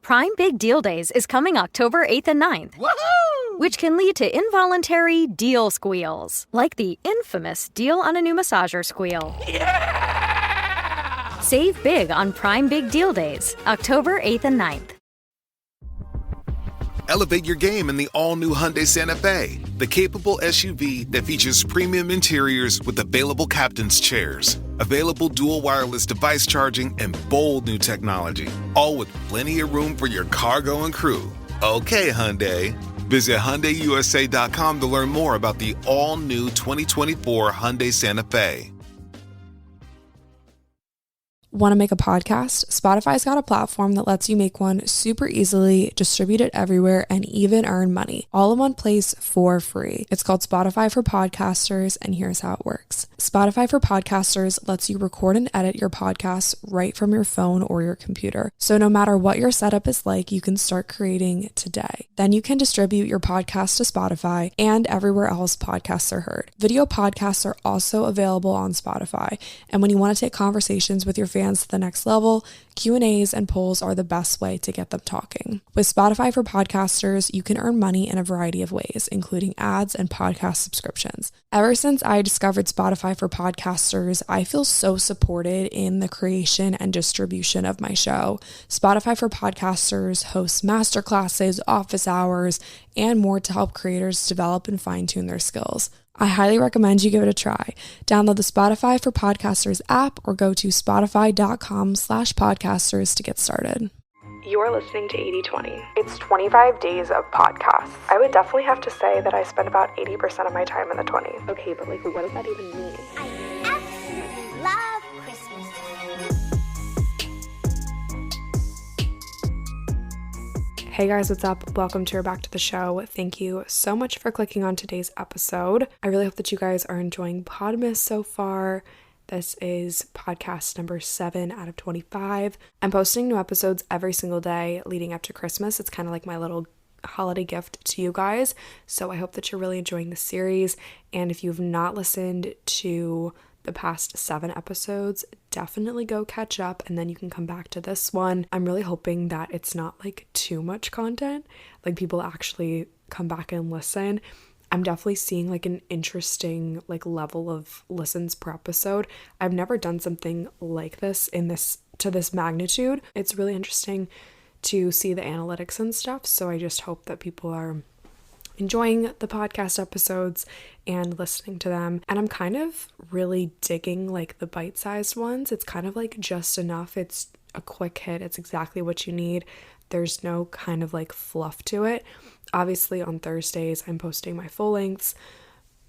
Prime Big Deal Days is coming October 8th and 9th. Woohoo! Which can lead to involuntary deal squeals, like the infamous deal on a new massager squeal. Yeah! Save big on Prime Big Deal Days, October 8th and 9th. Elevate your game in the all-new Hyundai Santa Fe, the capable SUV that features premium interiors with available captain's chairs, available dual wireless device charging, and bold new technology, all with plenty of room for your cargo and crew. Okay, Hyundai. Visit HyundaiUSA.com to learn more about the all-new 2024 Hyundai Santa Fe. Want to make a podcast? Spotify's got a platform that lets you make one super easily, distribute it everywhere, and even earn money, all in one place for free. It's called Spotify for Podcasters, and here's how it works. Spotify for Podcasters lets you record and edit your podcasts right from your phone or your computer. So no matter what your setup is like, you can start creating today. Then you can distribute your podcast to Spotify and everywhere else podcasts are heard. Video podcasts are also available on Spotify, and when you want to take conversations with your fans to the next level, Q&As and polls are the best way to get them talking. With Spotify for Podcasters, you can earn money in a variety of ways, including ads and podcast subscriptions. Ever since I discovered Spotify for Podcasters, I feel so supported in the creation and distribution of my show. Spotify for Podcasters hosts masterclasses, office hours, and more to help creators develop and fine-tune their skills. I highly recommend you give it a try. Download the Spotify for Podcasters app or go to spotify.com/podcasters to get started. You're listening to 80/20. It's 25 days of podcasts. I would definitely have to say that I spend about 80% of my time in the 20s. Okay, but like, what does that even mean? I absolutely love Christmas. Hey guys, what's up? Welcome to or back to the show. Thank you so much for clicking on today's episode. I really hope that you guys are enjoying Podmas so far. This is podcast number 7 out of 25. I'm posting new episodes every single day leading up to Christmas. It's kind of like my little holiday gift to you guys. So I hope that you're really enjoying the series. And if you've not listened to the past 7 episodes, definitely go catch up and then you can come back to this one. I'm really hoping that it's not like too much content, like people actually come back and listen. I'm definitely seeing like an interesting like level of listens per episode. I've never done something like this to this magnitude. It's really interesting to see the analytics and stuff. So I just hope that people are enjoying the podcast episodes and listening to them. And I'm kind of really digging like the bite-sized ones. It's kind of like just enough. It's a quick hit. It's exactly what you need. There's no kind of like fluff to it. Obviously on Thursdays, I'm posting my full lengths,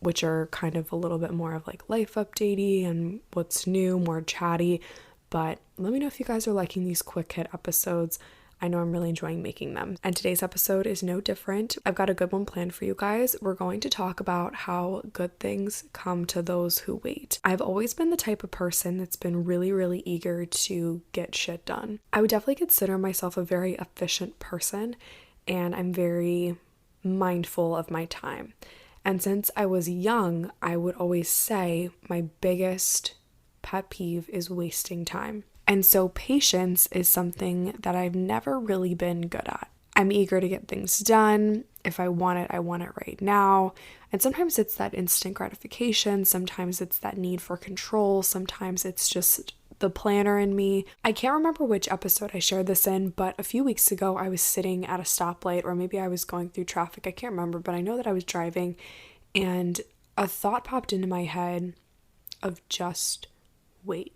which are kind of a little bit more of like life updatey and what's new, more chatty. But let me know if you guys are liking these quick hit episodes. I know I'm really enjoying making them. And today's episode is no different. I've got a good one planned for you guys. We're going to talk about how good things come to those who wait. I've always been the type of person that's been really, really eager to get shit done. I would definitely consider myself a very efficient person, and I'm very mindful of my time. And since I was young, I would always say my biggest pet peeve is wasting time. And so patience is something that I've never really been good at. I'm eager to get things done. If I want it right now. And sometimes it's that instant gratification. Sometimes it's that need for control. Sometimes it's just the planner in me. I can't remember which episode I shared this in, but a few weeks ago I was sitting at a stoplight, or maybe I was going through traffic. I can't remember, but I know that I was driving and a thought popped into my head of just wait.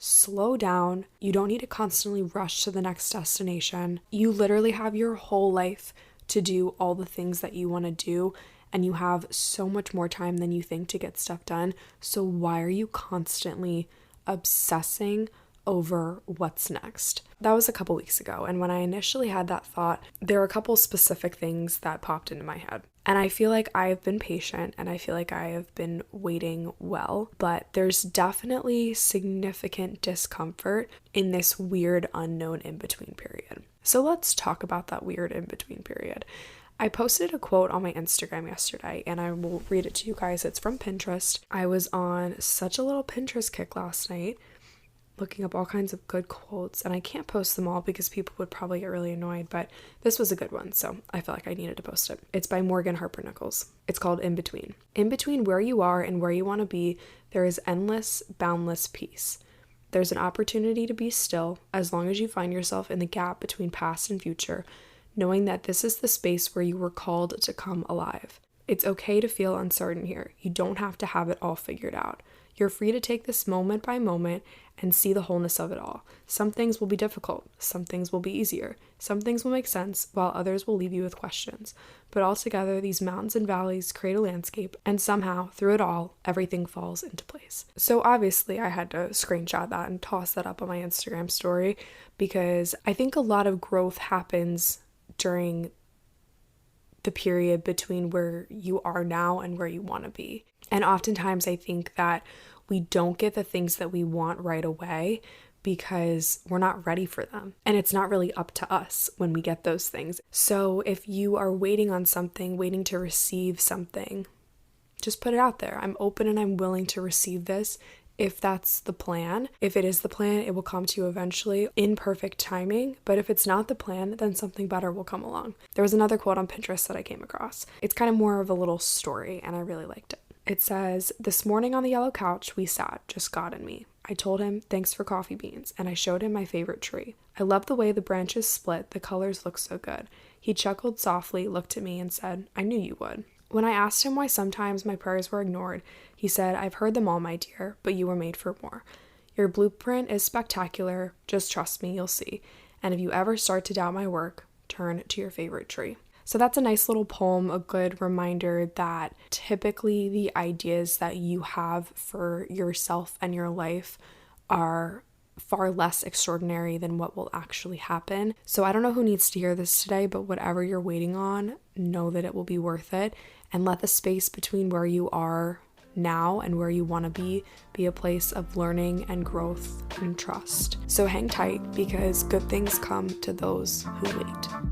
Slow down. You don't need to constantly rush to the next destination. You literally have your whole life to do all the things that you want to do, and you have so much more time than you think to get stuff done. So why are you constantly obsessing over what's next? That was a couple weeks ago, and when I initially had that thought, there are a couple specific things that popped into my head. And I feel like I've been patient and I feel like I have been waiting well, but there's definitely significant discomfort in this weird unknown in-between period. So let's talk about that weird in-between period. I posted a quote on my Instagram yesterday and I will read it to you guys. It's from Pinterest. I was on such a little Pinterest kick last night looking up all kinds of good quotes, and I can't post them all because people would probably get really annoyed, but this was a good one, so I felt like I needed to post it. It's by Morgan Harper Nichols. It's called In Between. In between where you are and where you want to be, there is endless, boundless peace. There's an opportunity to be still as long as you find yourself in the gap between past and future, knowing that this is the space where you were called to come alive. It's okay to feel uncertain here. You don't have to have it all figured out. You're free to take this moment by moment and see the wholeness of it all. Some things will be difficult. Some things will be easier. Some things will make sense, while others will leave you with questions. But altogether, these mountains and valleys create a landscape, and somehow, through it all, everything falls into place. So obviously, I had to screenshot that and toss that up on my Instagram story, because I think a lot of growth happens during the period between where you are now and where you want to be. And oftentimes I think that we don't get the things that we want right away because we're not ready for them. And it's not really up to us when we get those things. So if you are waiting on something, waiting to receive something, just put it out there. I'm open and I'm willing to receive this. If that's the plan, if it is the plan, it will come to you eventually in perfect timing. But if it's not the plan, then something better will come along. There was another quote on Pinterest that I came across. It's kind of more of a little story, and I really liked it. It says, "This morning on the yellow couch, we sat, just God and me. I told him, thanks for coffee beans, and I showed him my favorite tree. I love the way the branches split, the colors look so good. He chuckled softly, looked at me, and said, I knew you would. When I asked him why sometimes my prayers were ignored, he said, I've heard them all, my dear, but you were made for more. Your blueprint is spectacular, just trust me, you'll see. And if you ever start to doubt my work, turn to your favorite tree." So that's a nice little poem, a good reminder that typically the ideas that you have for yourself and your life are far less extraordinary than what will actually happen. So I don't know who needs to hear this today, but whatever you're waiting on, know that it will be worth it, and let the space between where you are now and where you want to be a place of learning and growth and trust. So hang tight, because good things come to those who wait.